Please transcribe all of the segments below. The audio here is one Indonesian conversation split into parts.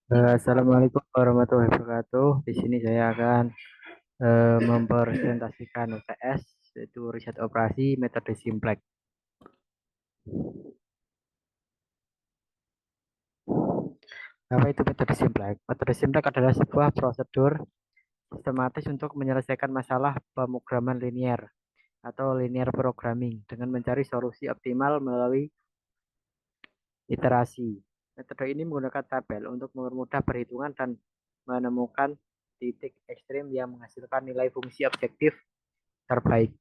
Assalamualaikum warahmatullahi wabarakatuh. Di sini saya akan mempresentasikan UTS, yaitu riset operasi metode Simplex. Apa itu metode Simplex? Metode Simplex adalah sebuah prosedur sistematis untuk menyelesaikan masalah pemrograman linier atau linear programming dengan mencari solusi optimal melalui iterasi. Metode ini menggunakan tabel untuk mempermudah perhitungan dan menemukan titik ekstrim yang menghasilkan nilai fungsi objektif terbaik.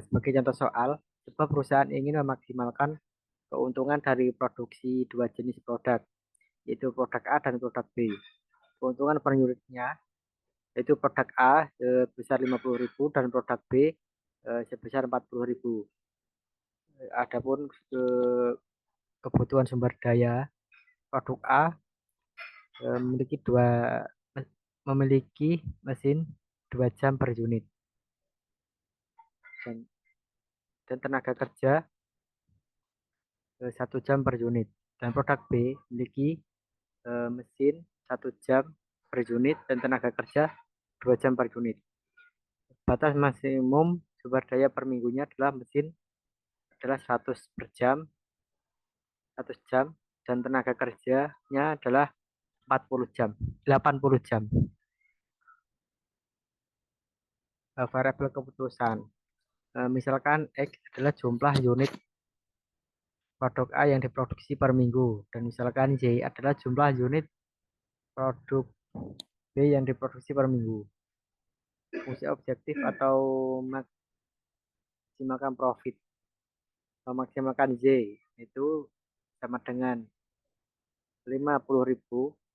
Sebagai contoh soal, sebuah perusahaan ingin memaksimalkan keuntungan dari produksi dua jenis produk, yaitu produk A dan produk B. Keuntungan per unitnya yaitu produk A sebesar 50.000 dan produk B sebesar 40.000. Adapun kebutuhan sumber daya, produk A eh, memiliki dua memiliki mesin 2 jam per unit dan, tenaga kerja 1 jam per unit. Dan produk B memiliki mesin 1 jam per unit dan tenaga kerja 2 jam per unit. Batas maksimum sumber daya per minggunya adalah mesin adalah 100 per jam, 100 jam, dan tenaga kerjanya adalah 40 jam, 80 jam. Variabel keputusan. Misalkan X adalah jumlah unit produk A yang diproduksi per minggu, dan misalkan Y adalah jumlah unit produk B yang diproduksi per minggu. Fungsi objektif atau maksimalkan profit. Memaksimalkan Z itu sama dengan 50.000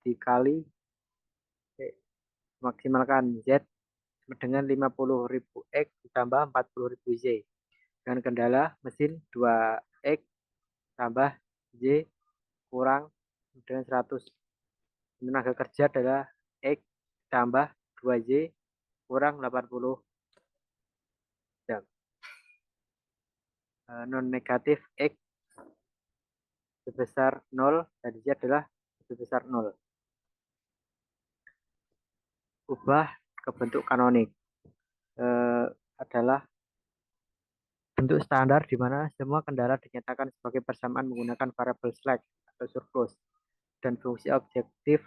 dikali maksimalkan Z sama dengan 50.000 X ditambah 40.000 Z. Dengan kendala mesin 2X tambah Z kurang dengan 100. Tenaga kerja adalah X tambah 2Z kurang 80 jam. Non negatif X sebesar 0 dan Z adalah sebesar 0. Ubah ke bentuk kanonik. Adalah bentuk standar di mana semua kendala dinyatakan sebagai persamaan menggunakan variabel slack atau surplus dan fungsi objektif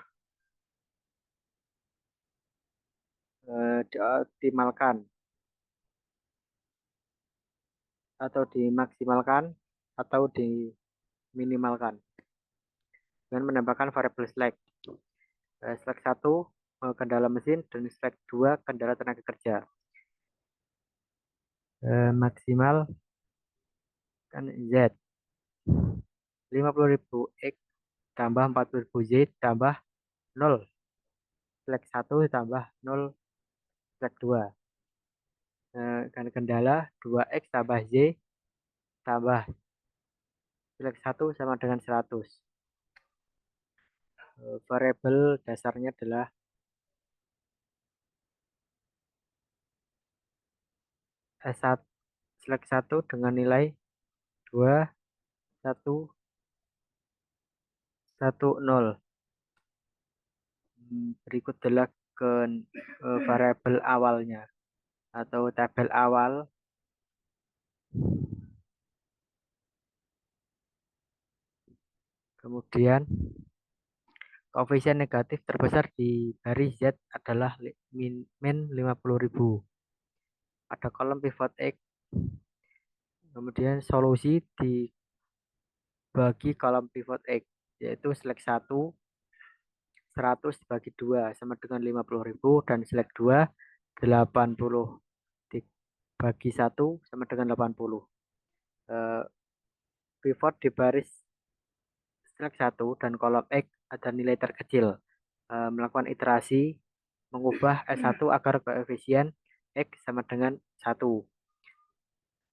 dioptimalkan atau dimaksimalkan atau diminimalkan dengan menambahkan variabel slack. Slack 1 kendala mesin dan slack 2 kendala tenaga kerja. Maksimal kan Z 50.000 X tambah 40.000 Z tambah 0 slack 1 tambah 0 slack 2. Kan kendala 2X tambah Z tambah slack 1 sama dengan 100. Variabel dasarnya adalah S1 slack 1 dengan nilai 2 1 1 0. Berikut adalah ke variabel awalnya atau tabel awal. Kemudian koefisien negatif terbesar di baris Z adalah min 50.000 pada kolom pivot X. Kemudian solusi dibagi kolom pivot X, yaitu select 1 100 dibagi 2 sama dengan 50.000 dan select 2 80 dibagi 1 sama dengan 80. Pivot di baris select 1 dan kolom X ada nilai terkecil. Melakukan iterasi mengubah S1 agar koefisien X sama dengan 1.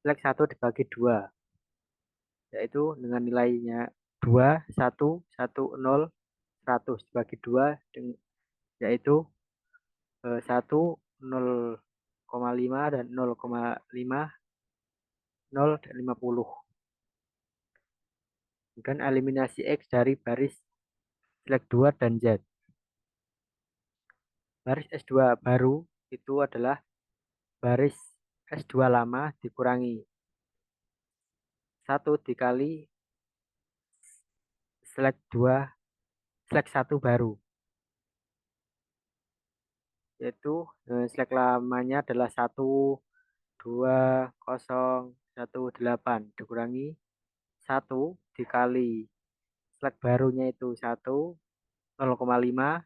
Select 1 dibagi 2, yaitu dengan nilainya 2 1 1 0 100 dibagi 2 yaitu 1 0,5 dan 0,5 0 dan 50. Kemudian eliminasi X dari baris select 2 dan Z. Baris S2 baru itu adalah baris S2 lama dikurangi 1 dikali select 2 select 1 baru. Yaitu select lamanya adalah 1, 2, 0, 1, 8 dikurangi 1 dikali select barunya itu 1, 0,5,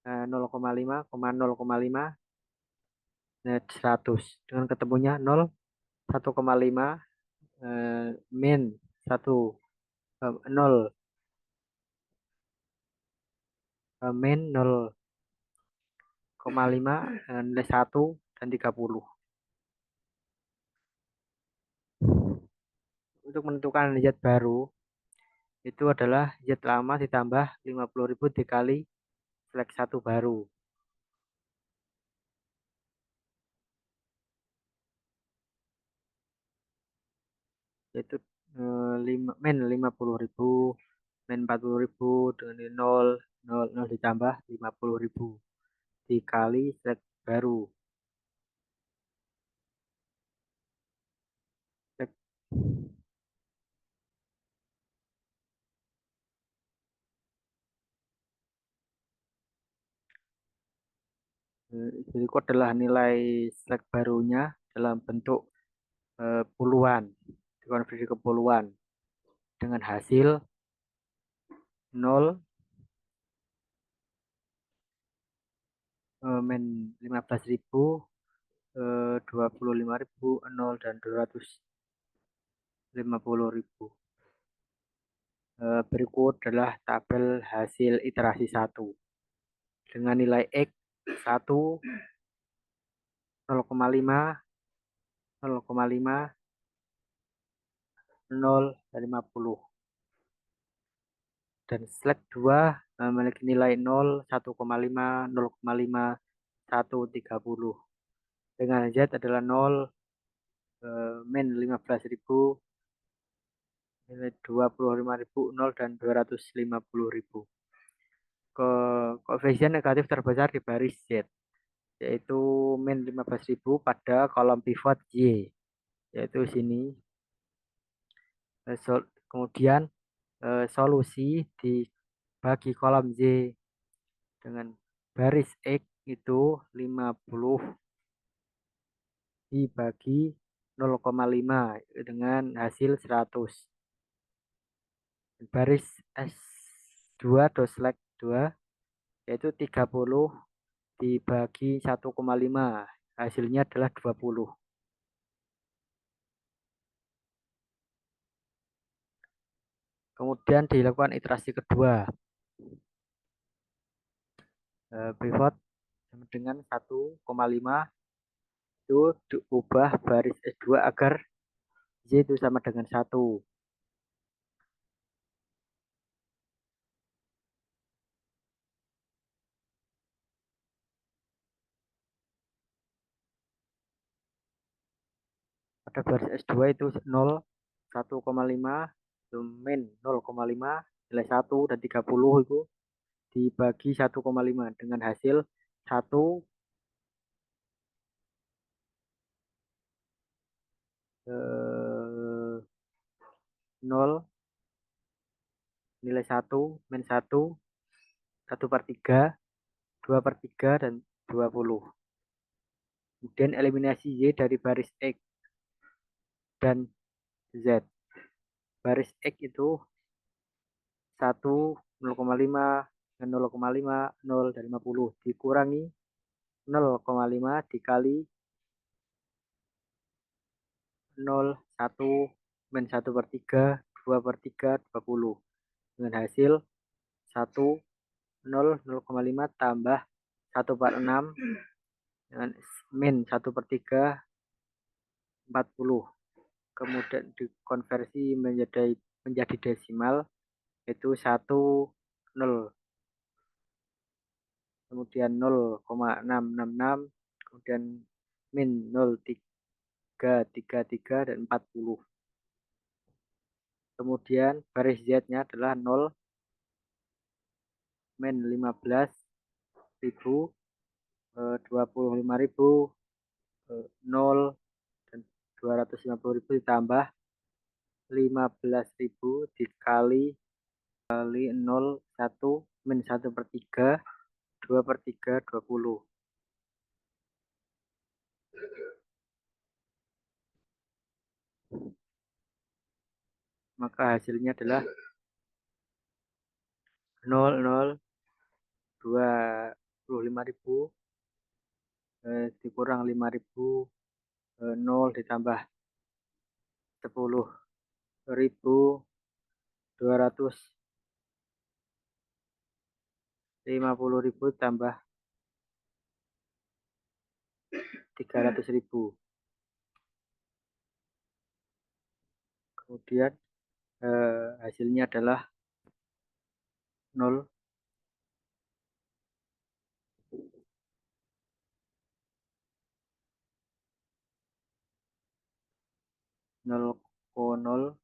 0,5, 0,5, 100. Dengan ketemunya 0, 1,5, min 1, 0, min 0,5, nilai 1, dan 30. Untuk menentukan Z baru, itu adalah Z lama ditambah 50.000 dikali select 1 baru. Yaitu min 50.000, min 40.000 dengan 0, 0, 0 ditambah 50.000 dikali select baru. Select, berikut adalah nilai select barunya dalam bentuk puluhan, dikonversi ke puluhan dengan hasil 0, min 15.000, 25.000, 0, dan 250.000. Berikut adalah tabel hasil iterasi 1 dengan nilai X 1, 0,5, 0,5, 0, dan 50. Dan select 2 memiliki nilai 0, 1,5, 0,5, 1, 30. Dengan Z adalah 0, min 15.000, nilai 25.000, 0, dan 250.000. Koefisien negatif terbesar di baris Z, yaitu min 15.000 pada kolom pivot Y, yaitu sini. Kemudian solusi dibagi kolom Z dengan baris X itu 50 dibagi 0,5 dengan hasil 100. Baris S2 doslek 2 yaitu 30 dibagi 1,5, hasilnya adalah 20. Kemudian dilakukan iterasi kedua, pivot dengan 1,5 itu diubah baris S2 agar Y itu sama dengan 1. Pada baris S2 itu 0, 1,5, min 0,5, nilai 1 dan 30 itu dibagi 1,5 dengan hasil 1, 0, nilai 1, min 1, 1/3, 2/3, dan 20. Kemudian eliminasi Y dari baris X dan Z. Baris X itu 1, 0,5, 0,5, 0, dan 50 dikurangi 0,5 dikali 0, 1, min 1/3, 2/3, 20 dengan hasil 1, 0, 0,5 tambah 1/6 dengan min 1/3, 40. Kemudian dikonversi menjadi desimal itu 1, 0, kemudian 0,666, kemudian min 0,333, dan 40. Kemudian baris Z-nya adalah 0 min 15.000, 25.000, 0 dan 250.000 ditambah 15.000 dikali 0 1 min 1/3, 2/3, 20. Maka hasilnya adalah 25.000 dikurang 5.000, 0 ditambah 10.250.000 tambah 300.000. Kemudian hasilnya adalah 0, 0,0